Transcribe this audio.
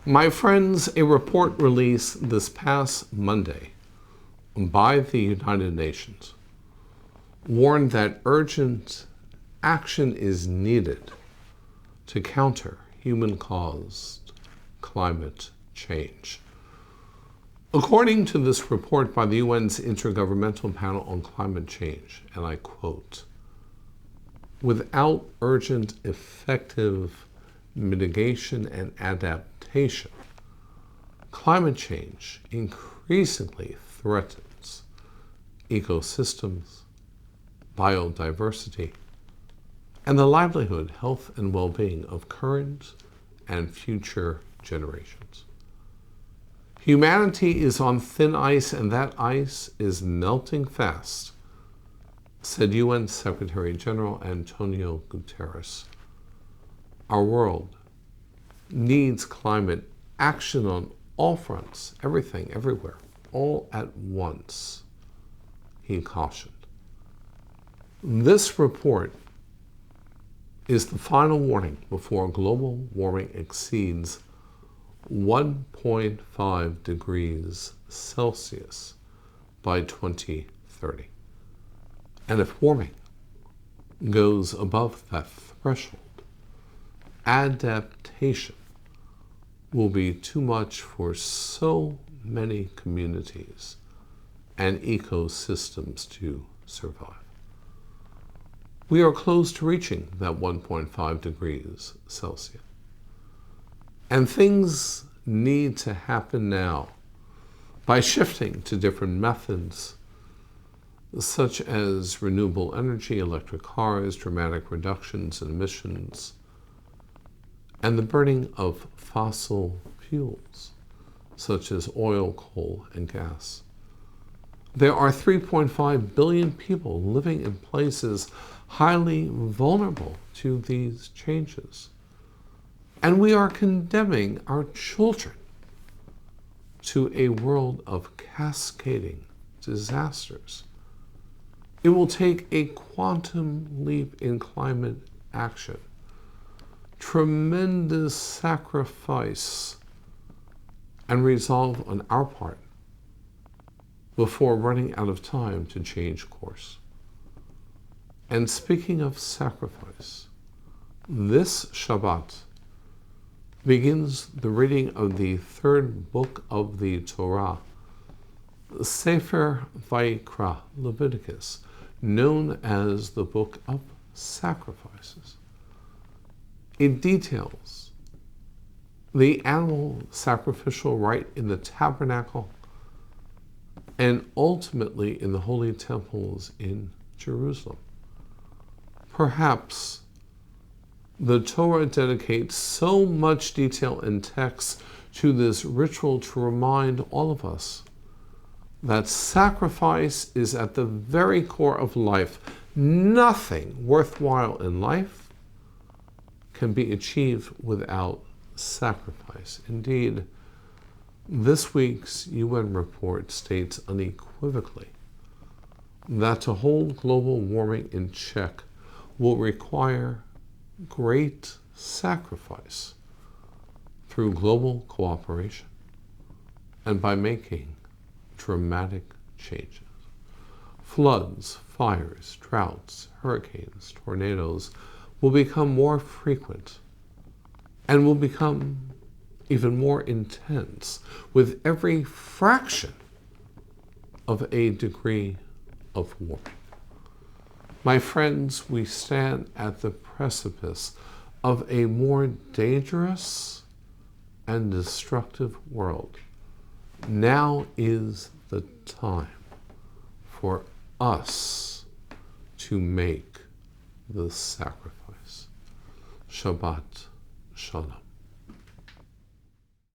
My friends, a report released this past Monday by the United Nations warned that urgent action is needed to counter human-caused climate change. According to this report by the UN's Intergovernmental Panel on Climate Change, and I quote, "Without urgent, effective mitigation and adaptation, climate change increasingly threatens ecosystems, biodiversity, and the livelihood, health, and well-being of current and future generations. Humanity is on thin ice, and that ice is melting fast," said UN Secretary General Antonio Guterres. Our world needs climate action on all fronts, everything, everywhere, all at once, he cautioned. This report is the final warning before global warming exceeds 1.5 degrees Celsius by 2030. And if warming goes above that threshold, adaptation will be too much for so many communities and ecosystems to survive. We are close to reaching that 1.5 degrees Celsius. And things need to happen now by shifting to different methods, such as renewable energy, electric cars, dramatic reductions in emissions, and the burning of fossil fuels, such as oil, coal, and gas. There are 3.5 billion people living in places highly vulnerable to these changes. And we are condemning our children to a world of cascading disasters. It will take a quantum leap in climate action, tremendous sacrifice, and resolve on our part before running out of time to change course. And speaking of sacrifice, this Shabbat begins the reading of the third book of the Torah, Sefer Vayikra, Leviticus, known as the Book of Sacrifices. It details the animal sacrificial rite in the tabernacle and ultimately in the holy temples in Jerusalem. Perhaps the Torah dedicates so much detail and text to this ritual to remind all of us that sacrifice is at the very core of life. Nothing worthwhile in life can be achieved without sacrifice. Indeed, this week's UN report states unequivocally that to hold global warming in check will require great sacrifice through global cooperation and by making dramatic changes. Floods, fires, droughts, hurricanes, tornadoes will become more frequent and will become even more intense with every fraction of a degree of warming. My friends, we stand at the precipice of a more dangerous and destructive world. Now is the time for us to make the sacrifice. Shabbat Shalom.